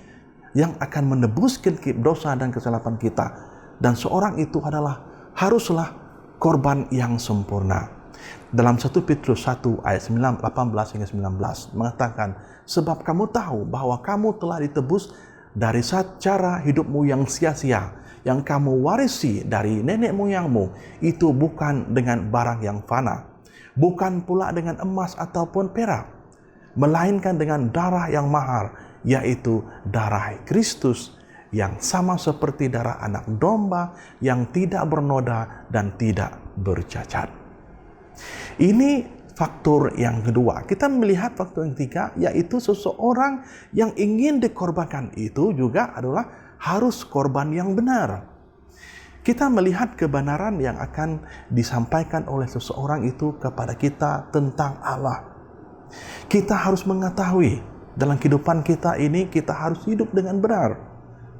[SPEAKER 7] yang akan menebuskan dosa dan kesalahan kita. Dan seorang itu haruslah korban yang sempurna. Dalam 1 Petrus 1 ayat 18 hingga 19 mengatakan, sebab kamu tahu bahwa kamu telah ditebus dari cara hidupmu yang sia-sia, yang kamu warisi dari nenek moyangmu, itu bukan dengan barang yang fana, bukan pula dengan emas ataupun perak, melainkan dengan darah yang mahal, yaitu darah Kristus, yang sama seperti darah anak domba yang tidak bernoda dan tidak bercacat. Ini faktor yang kedua. Kita melihat faktor yang ketiga, yaitu seseorang yang ingin dikorbankan itu juga adalah harus korban yang benar. Kita melihat kebenaran yang akan disampaikan oleh seseorang itu kepada kita tentang Allah. Kita harus mengetahui dalam kehidupan kita ini kita harus hidup dengan benar.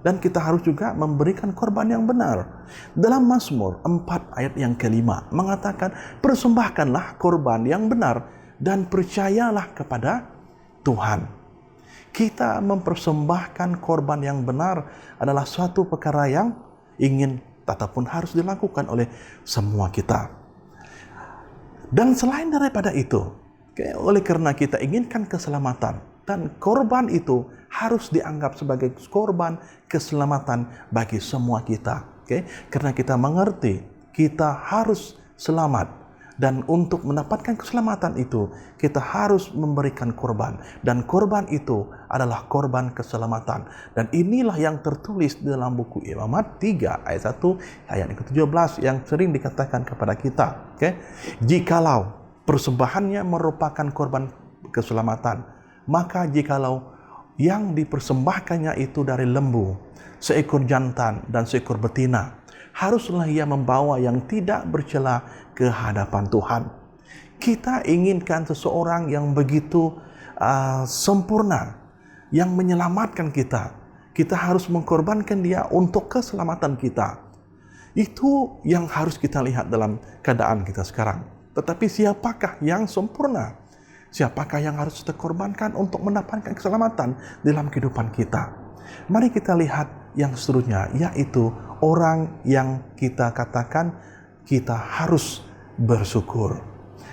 [SPEAKER 7] Dan kita harus juga memberikan korban yang benar. Dalam Mazmur 4 ayat yang kelima mengatakan, persembahkanlah korban yang benar dan percayalah kepada Tuhan. Kita mempersembahkan korban yang benar adalah suatu perkara yang ingin ataupun harus dilakukan oleh semua kita. Dan selain daripada itu, oleh karena kita inginkan keselamatan, dan korban itu harus dianggap sebagai korban keselamatan bagi semua kita. Karena kita mengerti kita harus selamat. Dan untuk mendapatkan keselamatan itu, kita harus memberikan korban. Dan korban itu adalah korban keselamatan. Dan inilah yang tertulis dalam buku Imamat 3 ayat 1 ayat ke-17 yang sering dikatakan kepada kita. Jikalau persembahannya merupakan korban keselamatan, maka jikalau yang dipersembahkannya itu dari lembu, seekor jantan dan seekor betina, haruslah ia membawa yang tidak bercela ke hadapan Tuhan. Kita inginkan seseorang yang begitu sempurna, yang menyelamatkan kita. Kita harus mengkorbankan dia untuk keselamatan kita. Itu yang harus kita lihat dalam keadaan kita sekarang. Tetapi siapakah yang sempurna? Siapakah yang harus kita korbankan untuk mendapatkan keselamatan dalam kehidupan kita? Mari kita lihat yang seterusnya, yaitu orang yang kita katakan kita harus bersyukur.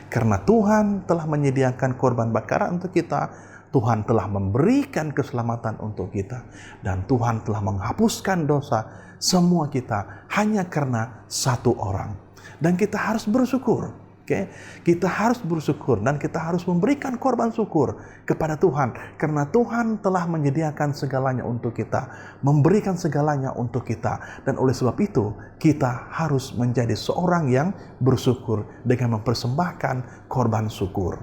[SPEAKER 7] Karena Tuhan telah menyediakan korban bakaran untuk kita, Tuhan telah memberikan keselamatan untuk kita, dan Tuhan telah menghapuskan dosa semua kita hanya karena satu orang. Dan kita harus bersyukur. Oke, kita harus bersyukur dan kita harus memberikan korban syukur kepada Tuhan karena Tuhan telah menyediakan segalanya untuk kita, memberikan segalanya untuk kita, dan oleh sebab itu kita harus menjadi seorang yang bersyukur dengan mempersembahkan korban syukur.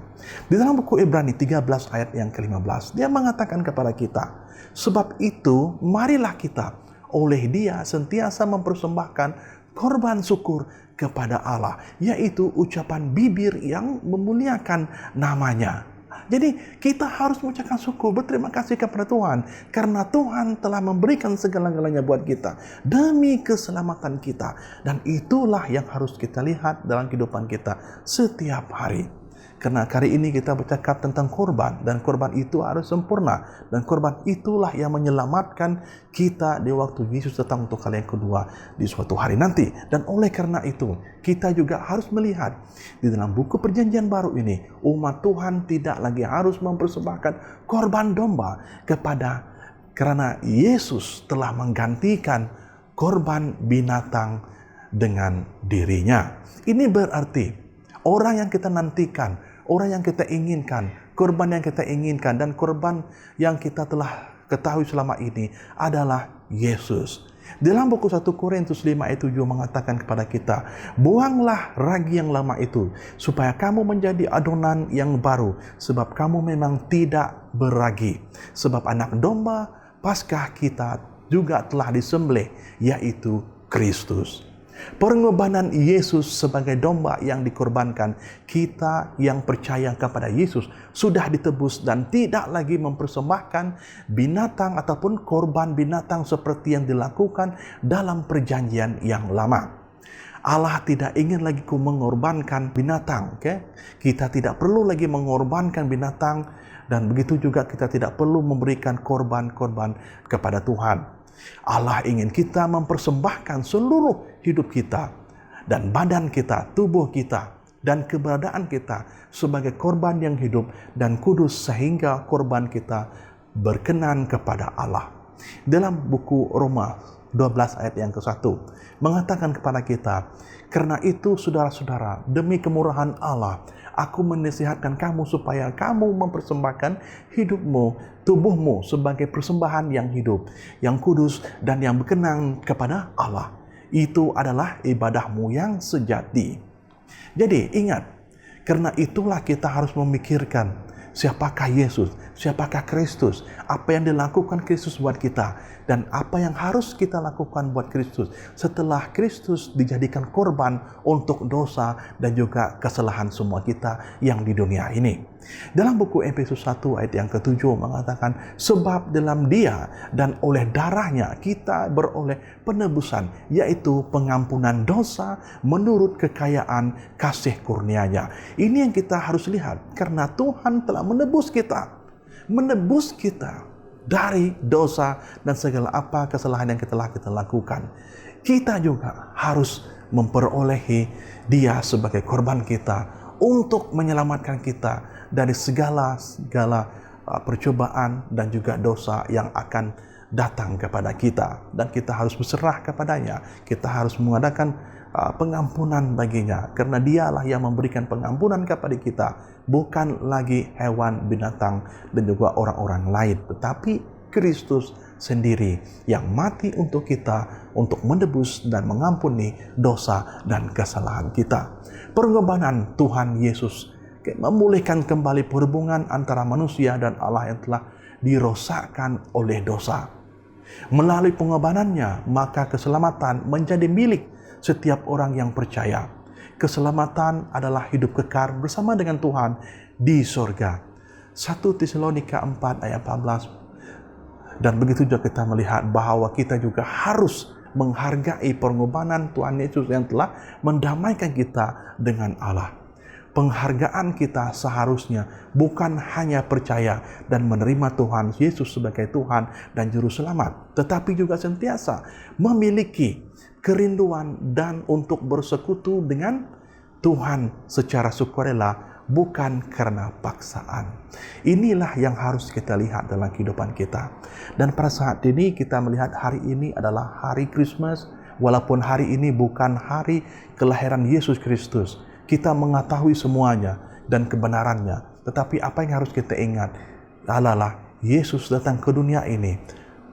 [SPEAKER 7] Di dalam buku Ibrani 13 ayat yang ke-15, dia mengatakan kepada kita, sebab itu marilah kita oleh Dia sentiasa mempersembahkan korban syukur kepada Allah, yaitu ucapan bibir yang memuliakan namanya. Jadi kita harus mengucapkan syukur, berterima kasih kepada Tuhan karena Tuhan telah memberikan segala-galanya buat kita demi keselamatan kita, dan itulah yang harus kita lihat dalam kehidupan kita setiap hari. Karena hari ini kita bercakap tentang korban, dan korban itu harus sempurna, dan korban itulah yang menyelamatkan kita di waktu Yesus datang untuk kali yang kedua di suatu hari nanti. Dan oleh karena itu kita juga harus melihat di dalam buku Perjanjian Baru ini, umat Tuhan tidak lagi harus mempersembahkan korban domba karena Yesus telah menggantikan korban binatang dengan dirinya. Ini berarti orang yang kita nantikan, orang yang kita inginkan, korban yang kita inginkan, dan korban yang kita telah ketahui selama ini adalah Yesus. Dalam buku 1 Korintus 5 ayat 7 mengatakan kepada kita, buanglah ragi yang lama itu, supaya kamu menjadi adonan yang baru, sebab kamu memang tidak beragi. Sebab anak domba Paskah kita juga telah disembelih, yaitu Kristus. Pengorbanan Yesus sebagai domba yang dikorbankan, kita yang percaya kepada Yesus sudah ditebus dan tidak lagi mempersembahkan binatang ataupun korban binatang seperti yang dilakukan dalam perjanjian yang lama. Allah tidak ingin lagi mengorbankan binatang. Kita tidak perlu lagi mengorbankan binatang, dan begitu juga kita tidak perlu memberikan korban-korban kepada Tuhan. Allah ingin kita mempersembahkan seluruh hidup kita dan badan kita, tubuh kita, dan keberadaan kita sebagai korban yang hidup dan kudus, sehingga korban kita berkenan kepada Allah. Dalam buku Roma 12 ayat yang ke-1 mengatakan kepada kita, karena itu saudara-saudara, demi kemurahan Allah, aku menasihatkan kamu supaya kamu mempersembahkan hidupmu, tubuhmu sebagai persembahan yang hidup, yang kudus, dan yang berkenan kepada Allah. Itu adalah ibadahmu yang sejati. Jadi ingat, karena itulah kita harus memikirkan siapakah Yesus, siapakah Kristus, apa yang dilakukan Kristus buat kita, dan apa yang harus kita lakukan buat Kristus setelah Kristus dijadikan korban untuk dosa dan juga kesalahan semua kita yang di dunia ini. Dalam buku Efesus 1 ayat yang ke-7 mengatakan, sebab dalam Dia dan oleh darahnya kita beroleh penebusan, yaitu pengampunan dosa menurut kekayaan kasih kurnia-Nya. Ini yang kita harus lihat, karena Tuhan telah menebus kita dari dosa dan segala apa kesalahan yang telah kita lakukan. Kita juga harus memperolehi Dia sebagai korban kita untuk menyelamatkan kita dari segala percobaan dan juga dosa yang akan datang kepada kita, dan kita harus berserah kepadanya. Kita harus mengadakan pengampunan baginya, karena Dialah yang memberikan pengampunan kepada kita, bukan lagi hewan, binatang, dan juga orang-orang lain, tetapi Kristus sendiri yang mati untuk kita, untuk menebus dan mengampuni dosa dan kesalahan kita. Pengorbanan Tuhan Yesus memulihkan kembali perhubungan antara manusia dan Allah yang telah dirosakkan oleh dosa. Melalui pengorbanannya, maka keselamatan menjadi milik setiap orang yang percaya. Keselamatan adalah hidup kekal bersama dengan Tuhan di surga. 1 Tesalonika 4 ayat 14. Dan begitu juga kita melihat bahwa kita juga harus menghargai pengorbanan Tuhan Yesus yang telah mendamaikan kita dengan Allah. Penghargaan kita seharusnya bukan hanya percaya dan menerima Tuhan Yesus sebagai Tuhan dan Juru Selamat, tetapi juga sentiasa memiliki kerinduan dan untuk bersekutu dengan Tuhan secara sukarela, bukan karena paksaan. Inilah yang harus kita lihat dalam kehidupan kita. Dan pada saat ini kita melihat hari ini adalah hari Christmas, walaupun hari ini bukan hari kelahiran Yesus Kristus. kita mengetahui semuanya dan kebenarannya. Tetapi apa yang harus kita ingat adalah Yesus datang ke dunia ini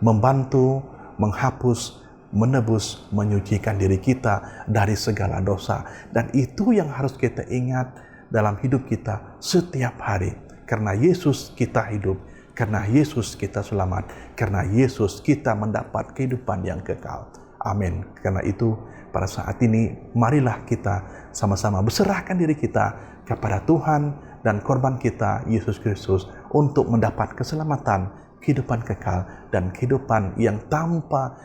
[SPEAKER 7] membantu, menghapus, menebus, menyucikan diri kita dari segala dosa. Dan itu yang harus kita ingat dalam hidup kita setiap hari. Karena Yesus kita hidup, karena Yesus kita selamat, karena Yesus kita mendapat kehidupan yang kekal. Amin. Karena itu pada saat ini marilah kita sama-sama berserahkan diri kita kepada Tuhan dan korban kita Yesus Kristus untuk mendapat keselamatan, kehidupan kekal, dan kehidupan yang tanpa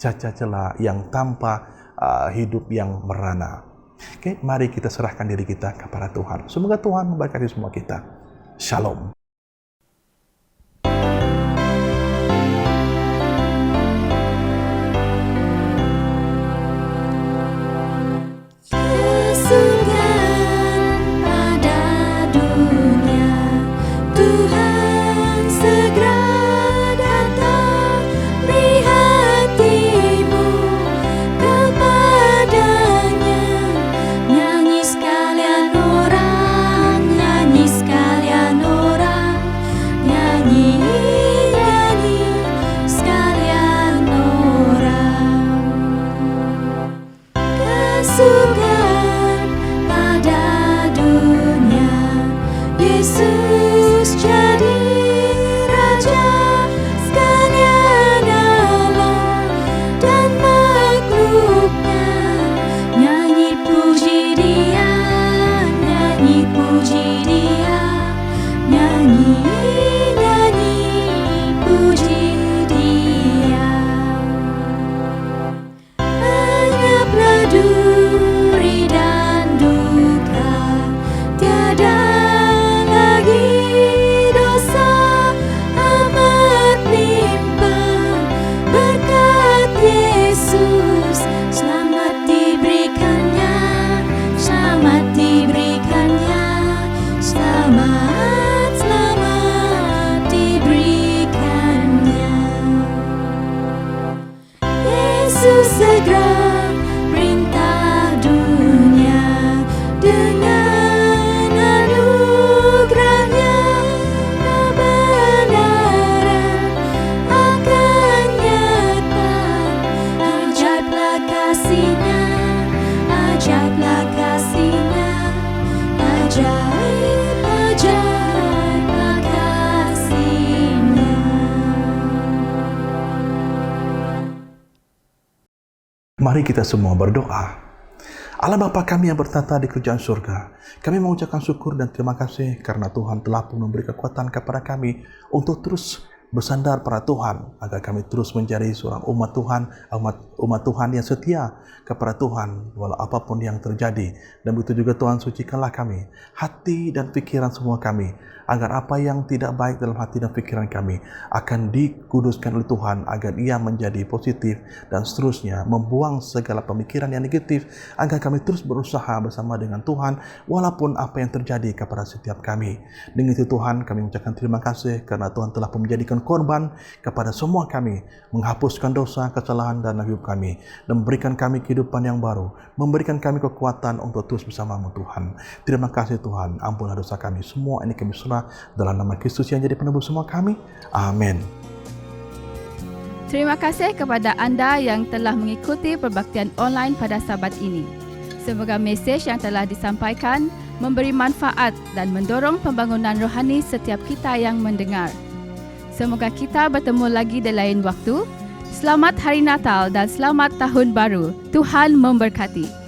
[SPEAKER 7] cacat celah, yang tanpa hidup yang merana. Oke, mari kita serahkan diri kita kepada Tuhan. Semoga Tuhan memberkati semua kita. Shalom. Mari kita semua berdoa. Allah Bapa kami yang bertata di kerajaan surga, kami mengucapkan syukur dan terima kasih karena Tuhan telah pun memberi kekuatan kepada kami untuk terus bersandar pada Tuhan, agar kami terus menjadi seorang umat Tuhan yang setia kepada Tuhan walau apapun yang terjadi. Dan begitu juga Tuhan, sucikanlah kami, hati dan pikiran semua kami, agar apa yang tidak baik dalam hati dan pikiran kami akan dikuduskan oleh Tuhan, agar ia menjadi positif dan seterusnya membuang segala pemikiran yang negatif, agar kami terus berusaha bersama dengan Tuhan walaupun apa yang terjadi kepada setiap kami. Dengan itu Tuhan, kami mengucapkan terima kasih karena Tuhan telah menjadikan korban kepada semua kami, menghapuskan dosa, kesalahan dalam hidup kami, dan memberikan kami kehidupan yang baru, memberikan kami kekuatan untuk terus bersama-Mu Tuhan. Terima kasih Tuhan, ampunlah dosa kami semua, ini kami serah dalam nama Kristus yang jadi penebus semua kami. Amin.
[SPEAKER 1] Terima kasih kepada anda yang telah mengikuti perbaktian online pada Sabat ini. Semoga mesej yang telah disampaikan memberi manfaat dan mendorong pembangunan rohani setiap kita yang mendengar. Semoga kita bertemu lagi di lain waktu. Selamat Hari Natal dan selamat Tahun Baru. Tuhan memberkati.